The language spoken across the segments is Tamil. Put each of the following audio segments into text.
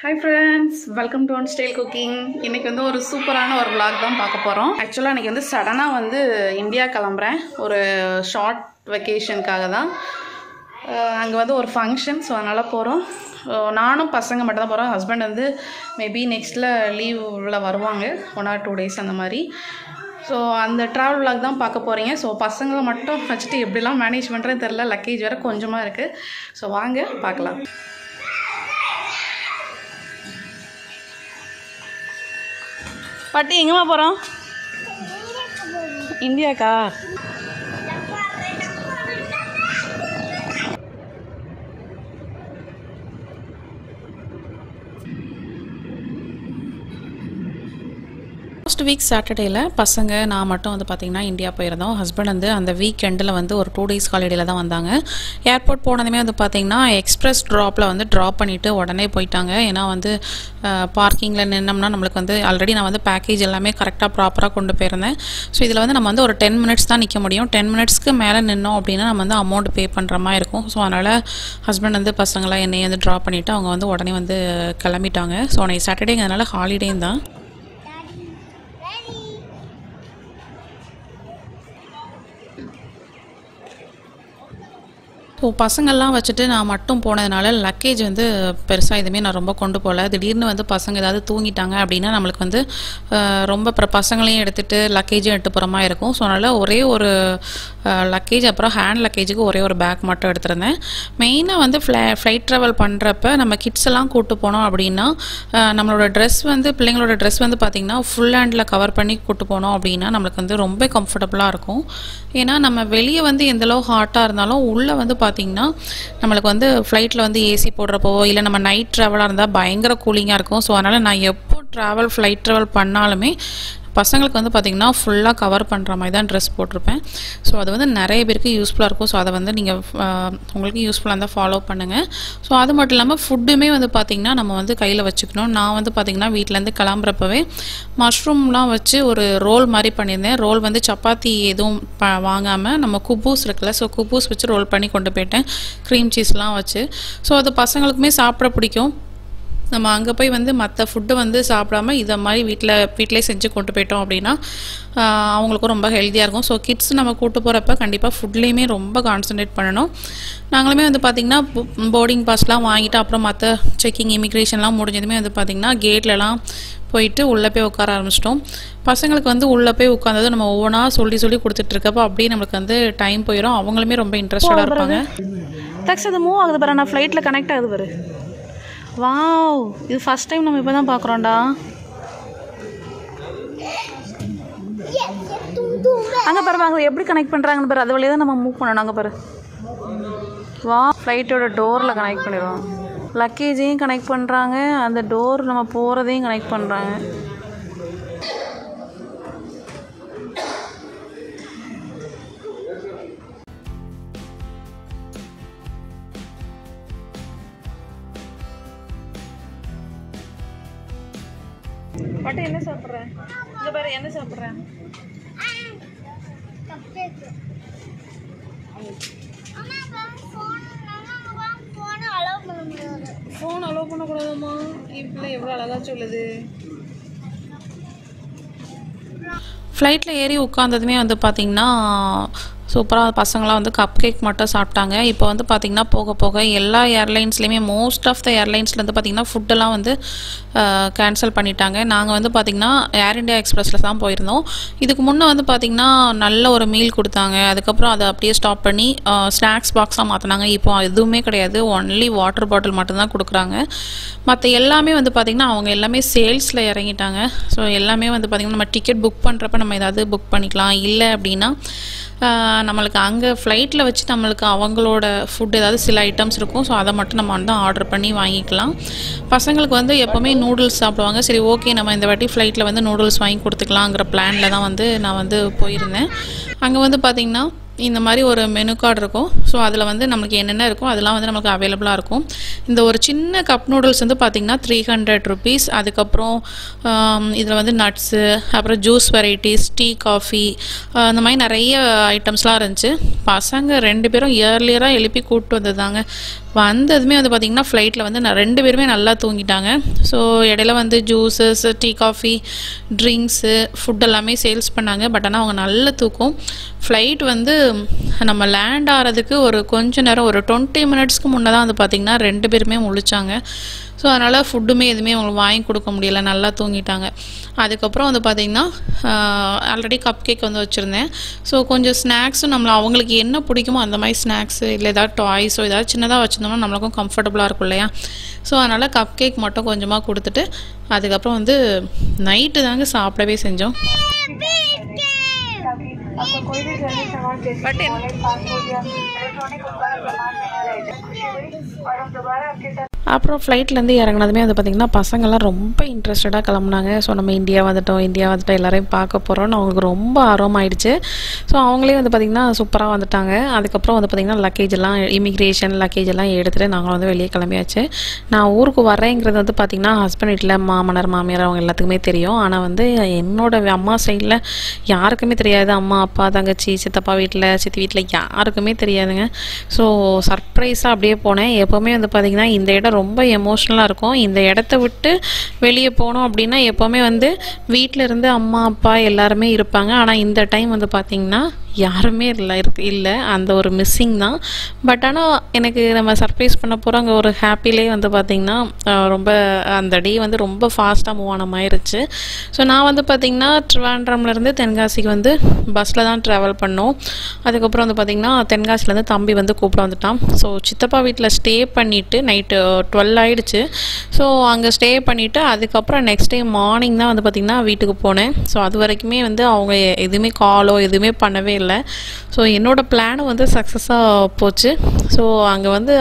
Hi friends, welcome to On Style Cooking. இன்னைக்கு வந்து ஒரு சூப்பரான ஒரு vlog தான் பார்க்க போறோம். Actually இன்னைக்கு வந்து சடனா வந்து இந்தியா கிளம்பறேன். ஒரு ஷார்ட் வெகேஷனுக்காக தான். அங்க வந்து ஒரு ஃபங்க்ஷன் சோ அதனால போறோம். நானும் பசங்க மட்டும் தான் போறோம். ஹஸ்பண்ட் வந்து மேபி நெக்ஸ்ட்ல லீவ்ல வருவாங்க 1 or 2 days அந்த மாதிரி. ஸோ அந்த ட்ராவல் விளாக் தான் பார்க்க போகிறீங்க. ஸோ பசங்களை மட்டும் வச்சுட்டு எப்படிலாம் மேனேஜ் பண்ணுறேன்னு தெரில. லக்கேஜ் வேறு கொஞ்சமாக இருக்குது. ஸோ வாங்க பார்க்கலாம். பாட்டி எங்கேம்மா போகிறோம்? இந்தியாக்கா? ஃபர்ஸ்ட் வீக் சாட்டர்டேல பசங்க நான் மட்டும் வந்து பார்த்திங்கன்னா இந்தியா போயிருந்தோம். ஹஸ்பண்ட் வந்து அந்த வீக்கெண்டில் வந்து ஒரு 2 days ஹாலிடேல தான் வந்தாங்க. ஏர்போர்ட் போனதுமே வந்து பார்த்திங்கன்னா எக்ஸ்பிரஸ் ட்ராப்பில் வந்து ட்ராப் பண்ணிவிட்டு உடனே போயிட்டாங்க. ஏன்னா வந்து பார்க்கிங்கில் நின்னோம்னா நம்மளுக்கு வந்து ஆல்ரெடி நான் வந்து பேக்கேஜ் எல்லாமே கரெக்டாக ப்ராப்பராக கொண்டு போயிருந்தேன். ஸோ இதில் வந்து நம்ம வந்து ஒரு 10 minutes தான் நிற்க முடியும். 10 minutesக்கு மேலே நின்னோம் அப்படின்னா நம்ம வந்து அமௌண்ட் பே பண்ணுற மாதிரி இருக்கும். ஸோ அதனால் ஹஸ்பண்ட் வந்து பசங்களாம் என்னையை வந்து ட்ராப் பண்ணிவிட்டு அவங்க வந்து உடனே வந்து கிளம்பிட்டாங்க. ஸோ அன்றைக்கி சாட்டர்டேங்கிறதுனால ஹாலிடேயும் தான். ஸோ பசங்கள்லாம் வச்சுட்டு நான் மட்டும் போனதுனால லக்கேஜ் வந்து பெருசாக எதுவுமே நான் ரொம்ப கொண்டு போகல. திடீர்னு வந்து பசங்க ஏதாவது தூங்கிட்டாங்க அப்படின்னா நம்மளுக்கு வந்து ரொம்ப பசங்களையும் எடுத்துகிட்டு லக்கேஜும் எடுத்து போகிற மாதிரி இருக்கும். ஸோ அதனால் ஒரே ஒரு லக்கேஜ் அப்புறம் ஹேண்ட் லக்கேஜுக்கு ஒரே ஒரு பேக் மட்டும் எடுத்துருந்தேன். மெயினாக வந்து ஃப்ளைட் ட்ராவல் பண்ணுறப்ப நம்ம கிட்ஸ் எல்லாம் கூப்பிட்டு போனோம் அப்படின்னா நம்மளோட ட்ரெஸ் வந்து பிள்ளைங்களோட ட்ரெஸ் வந்து பார்த்திங்கன்னா ஃபுல் ஹேண்டில் கவர் பண்ணி கூப்பிட்டு போனோம் அப்படின்னா நம்மளுக்கு வந்து ரொம்ப கம்ஃபர்டபுளாக இருக்கும். ஏன்னா நம்ம வெளியே வந்து எந்தளவு ஹாட்டாக இருந்தாலும் உள்ளே வந்து பார்த்திங்கன்னா நம்மளுக்கு வந்து ஃப்ளைட்டில் வந்து ஏசி போடுறப்போ இல்லை நம்ம நைட் ட்ராவலாக இருந்தால் பயங்கர கூலிங்காக இருக்கும். ஸோ அதனால் நான் எப்போ ஃப்ளைட் ட்ராவல் பண்ணாலுமே பசங்களுக்கு வந்து பார்த்திங்கன்னா ஃபுல்லாக கவர் பண்ணுற மாதிரி தான் ட்ரெஸ் போட்டிருப்பேன். ஸோ அது வந்து நிறைய பேருக்கு யூஸ்ஃபுல்லாக இருக்கும். ஸோ அதை வந்து நீங்கள் உங்களுக்கு யூஸ்ஃபுல்லாக இருந்தால் ஃபாலோ பண்ணுங்கள். ஸோ அது மட்டும் இல்லாமல் ஃபுட்டுமே வந்து பார்த்திங்கன்னா நம்ம வந்து கையில் வச்சுக்கணும். நான் வந்து பார்த்திங்கன்னா வீட்டிலேருந்து கிளம்புறப்பவே மஷ்ரூம்லாம் வச்சு ஒரு ரோல் மாதிரி பண்ணியிருந்தேன். ரோல் வந்து சப்பாத்தி எதுவும் வாங்காமல் நம்ம குப்பூஸ் இருக்குல்ல, ஸோ குப்பூஸ் வச்சு ரோல் பண்ணி கொண்டு போயிட்டேன், க்ரீம் சீஸ்லாம் வச்சு. ஸோ அது பசங்களுக்குமே சாப்பிட பிடிக்கும். நம்ம அங்கே போய் வந்து மற்ற ஃபுட்டு வந்து சாப்பிடாம இதை மாதிரி வீட்டிலே செஞ்சு கொண்டு போயிட்டோம் அப்படின்னா அவங்களுக்கும் ரொம்ப ஹெல்த்தியாக இருக்கும். ஸோ கிட்ஸ் நம்ம கூட்டு போகிறப்ப கண்டிப்பாக ஃபுட்லேயுமே ரொம்ப கான்சன்ட்ரேட் பண்ணணும். நாங்களுமே வந்து பார்த்திங்கன்னா போர்டிங் பாஸ்லாம் வாங்கிட்டு அப்புறம் மற்ற செக்கிங் இமிக்ரேஷன்லாம் முடிஞ்சதுமே வந்து பார்த்திங்கன்னா கேட்லலாம் போயிட்டு உள்ளே போய் உட்கார ஆரம்பிச்சிட்டோம். பசங்களுக்கு வந்து உள்ளே போய் உட்காந்தது நம்ம ஒவ்வொன்றா சொல்லி கொடுத்துட்ருக்கப்போ அப்படியே நம்மளுக்கு வந்து டைம் போயிடும். அவங்களுமே ரொம்ப இன்ட்ரெஸ்டடாக இருப்பாங்க. டக்ஸ் அது மூவ் ஆகுது பாரு, நான் ஃப்ளைட்டில் கனெக்ட் ஆகுது பாரு. வாவ், இது ஃபர்ஸ்ட் டைம் நம்ம இப்போ தான் பார்க்குறோம்டா. அங்கே பாரு, அங்கே எப்படி கனெக்ட் பண்ணுறாங்கன்னு பாரு, அது வழியாக தான் நம்ம மூவ் பண்ணணும். அங்கே பாரு, வா, ஃப்ளைட்டோட டோரில் கனெக்ட் பண்ணிடுவோம். லக்கேஜையும் கனெக்ட் பண்ணுறாங்க, அந்த டோர் நம்ம போகிறதையும் கனெக்ட் பண்ணுறாங்க. பாட்டு என்ன சாப்பிட்றேன்? இங்கே பாரு, என்ன சாப்பிட்றேன்? ஃபோன் அலோவ் பண்ணக்கூடாதுமா? இப்படி எவ்வளோ அழகாக சொல்லுது. ஃப்ளைட்டில் ஏறி உட்காந்ததுமே வந்து பார்த்திங்கன்னா சூப்பராக பசங்களாம் வந்து கப் கேக் மட்டும் சாப்பிட்டாங்க. இப்போ வந்து பார்த்திங்கன்னா போக போக எல்லா ஏர்லைன்ஸ்லேயுமே மோஸ்ட் ஆஃப் த ஏர்லைன்ஸில் வந்து பார்த்திங்கன்னா ஃபுட்டெல்லாம் வந்து கேன்சல் பண்ணிட்டாங்க. நாங்கள் வந்து பார்த்திங்கன்னா ஏர் இண்டியா எக்ஸ்பிரஸில் தான் போயிருந்தோம். இதுக்கு முன்னே வந்து பார்த்திங்கன்னா நல்ல ஒரு மீல் கொடுத்தாங்க. அதுக்கப்புறம் அதை அப்படியே ஸ்டாப் பண்ணி ஸ்நாக்ஸ் பாக்ஸாக மாற்றினாங்க. இப்போ எதுவுமே கிடையாது, ஒன்லி வாட்டர் பாட்டில் மட்டும்தான் கொடுக்குறாங்க. மற்ற எல்லாமே வந்து பார்த்திங்கன்னா அவங்க எல்லாமே சேல்ஸில் இறங்கிட்டாங்க. ஸோ எல்லாமே வந்து பார்த்திங்கன்னா நம்ம டிக்கெட் புக் பண்ணுறப்ப நம்ம ஏதாவது புக் பண்ணிக்கலாம். இல்லை அப்படின்னா நம்மளுக்கு அங்கே ஃப்ளைட்டில் வச்சு நம்மளுக்கு அவங்களோட ஃபுட் ஏதாவது சில ஐட்டம்ஸ் இருக்கும். ஸோ அதை மட்டும் நம்ம வந்து ஆர்டர் பண்ணி வாங்கிக்கலாம். பசங்களுக்கு வந்து எப்போவுமே நூடுல்ஸ் சாப்பிடுவாங்க. சரி, ஓகே, நம்ம இந்த வாட்டி ஃப்ளைட்டில் வந்து நூடுல்ஸ் வாங்கி கொடுத்துக்கலாங்கிற பிளானில் தான் வந்து நான் வந்து போயிருந்தேன். அங்கே வந்து பார்த்திங்கன்னா இந்த மாதிரி ஒரு மெனு கார்டு இருக்கும். ஸோ அதில் வந்து நம்மளுக்கு என்னென்ன இருக்கும் அதெல்லாம் வந்து நமக்கு அவைலபிளாக இருக்கும். இந்த ஒரு சின்ன கப் நூடுல்ஸ் வந்து பார்த்திங்கன்னா 300 ருபீஸ். அதுக்கப்புறம் இதில் வந்து நட்ஸு, அப்புறம் ஜூஸ் வெரைட்டிஸ், டீ, காஃபி, அந்த மாதிரி நிறைய ஐட்டம்ஸ்லாம் இருந்துச்சு. பசங்க 2 பேரும் இயர்லியராக எழுப்பி கூப்பிட்டு வந்ததாங்க. வந்ததுமே வந்து பார்த்திங்கன்னா ஃப்ளைட்டில் வந்து 2 பேருமே நல்லா தூங்கிட்டாங்க. ஸோ இடையில வந்து juices, tea, coffee, drinks, food எல்லாமே சேல்ஸ் பண்ணாங்க. பட் ஆனால் அவங்க நல்ல தூக்கம். ஃப்ளைட் வந்து நம்ம லேண்ட் ஆகிறதுக்கு ஒரு கொஞ்ச நேரம், ஒரு 20 மினிட்ஸ்க்கு முன்னே தான் வந்து பார்த்திங்கன்னா 2 பேருமே முழிச்சாங்க. ஸோ அதனால் ஃபுட்டுமே எதுவுமே அவங்களுக்கு வாங்கி கொடுக்க முடியல, நல்லா தூங்கிட்டாங்க. அதுக்கப்புறம் வந்து பார்த்திங்கன்னா ஆல்ரெடி கப் கேக் வந்து வச்சுருந்தேன். ஸோ கொஞ்சம் ஸ்நாக்ஸும் அவங்களுக்கு என்ன பிடிக்குமோ அந்த மாதிரி ஸ்நாக்ஸு இல்லை ஏதாவது டாய்ஸோ ஏதாவது சின்னதாக வச்சுருந்தோம்னா நம்மளுக்கும் கம்ஃபர்டபுளாக இருக்கும் இல்லையா. ஸோ அதனால் கப் கேக் மட்டும் கொஞ்சமாக கொடுத்துட்டு அதுக்கப்புறம் வந்து நைட்டு தாங்க சாப்பிடவே செஞ்சோம். அப்புறம் ஃப்ளைட்லேருந்து இறங்கினதுமே வந்து பார்த்திங்கன்னா பசங்கள்லாம் ரொம்ப இன்ட்ரெஸ்டடாக கிளம்புனாங்க. ஸோ நம்ம இந்தியா வந்துட்டோம் எல்லாரையும் பார்க்க போகிறோம்னு அவங்களுக்கு ரொம்ப ஆர்வமாயிடுச்சு. ஸோ அவங்களே வந்து பார்த்திங்கன்னா சூப்பராக வந்துட்டாங்க. அதுக்கப்புறம் வந்து பார்த்திங்கன்னா இமிக்ரேஷன் லக்கேஜ் எல்லாம் எடுத்துகிட்டு நாங்கள் வந்து வெளியே கிளம்பியாச்சு. நான் ஊருக்கு வரேங்கிறது வந்து பார்த்திங்கன்னா ஹஸ்பண்ட் வீட்டில் மாமனார் மாமியார் அவங்க எல்லாத்துக்குமே தெரியும். ஆனால் வந்து என்னோட அம்மா சைடில் யாருக்குமே தெரியாது. அம்மா, அப்பா, தங்கச்சி, சித்தப்பா வீட்டில், சித்தி வீட்டில் யாருக்குமே தெரியாதுங்க. ஸோ சர்ப்ரைஸாக அப்படியே போனேன். எப்போவுமே வந்து பார்த்திங்கன்னா இந்த இடம் ரொம்ப எமோஷ்னலாக இருக்கும். இந்த இடத்த விட்டு வெளியே போனோம் அப்படின்னா எப்போவுமே வந்து வீட்டில் இருந்து அம்மா, அப்பா எல்லாருமே இருப்பாங்க. ஆனால் இந்த டைம் வந்து பார்த்திங்கன்னா யாருமே இல்லை. அந்த ஒரு மிஸ்ஸிங் தான். பட் ஆனால் எனக்கு நம்ம சர்ப்ரைஸ் பண்ண போகிறோம் அங்கே ஒரு ஹாப்பிலே வந்து பார்த்திங்கன்னா ரொம்ப அந்த டே வந்து ரொம்ப ஃபாஸ்ட்டாக மூவ் ஆன மாயிருச்சு. ஸோ நான் வந்து பார்த்திங்கன்னா ட்ரிவாண்ட்ரம்லேருந்து தென்காசிக்கு வந்து பஸ்ஸில் தான் ட்ராவல் பண்ணோம். அதுக்கப்புறம் வந்து பார்த்திங்கன்னா தென்காசிலேருந்து தம்பி வந்து கூப்பிட வந்துட்டான். ஸோ சித்தப்பா வீட்டில் ஸ்டே பண்ணிவிட்டு நைட்டு 12 ஆகிடுச்சு. ஸோ அங்கே ஸ்டே பண்ணிவிட்டு அதுக்கப்புறம் நெக்ஸ்ட் டே மார்னிங் தான் வந்து பார்த்திங்கன்னா வீட்டுக்கு போனேன். ஸோ அது வரைக்குமே வந்து அவங்க எதுவுமே காலோ எதுவுமே பண்ணவே இல்லை. ஸோ என்னோடய பிளானும் வந்து சக்ஸஸாக போச்சு. ஸோ அங்கே வந்து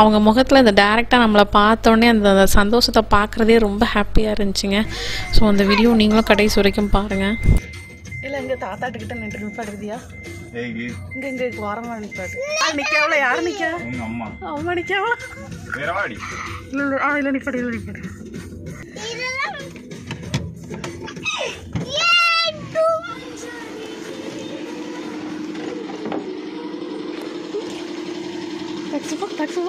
அவங்க முகத்தில் இந்த டேரெக்டாக நம்மளை பார்த்தோன்னே அந்த சந்தோஷத்தை பார்க்குறதே ரொம்ப ஹாப்பியாக இருந்துச்சுங்க. ஸோ அந்த வீடியோ நீங்களும் கடைசி வரைக்கும் பாருங்கள். இல்லை இங்கே தாத்தாட்டுக்கிட்ட நிப்பாடுதியா இங்கே வரமா நிற்பாடு நிற்காவல யார் நிற்கா அம்மா நிற்காவா இல்லை நிப்பாடு Taxi.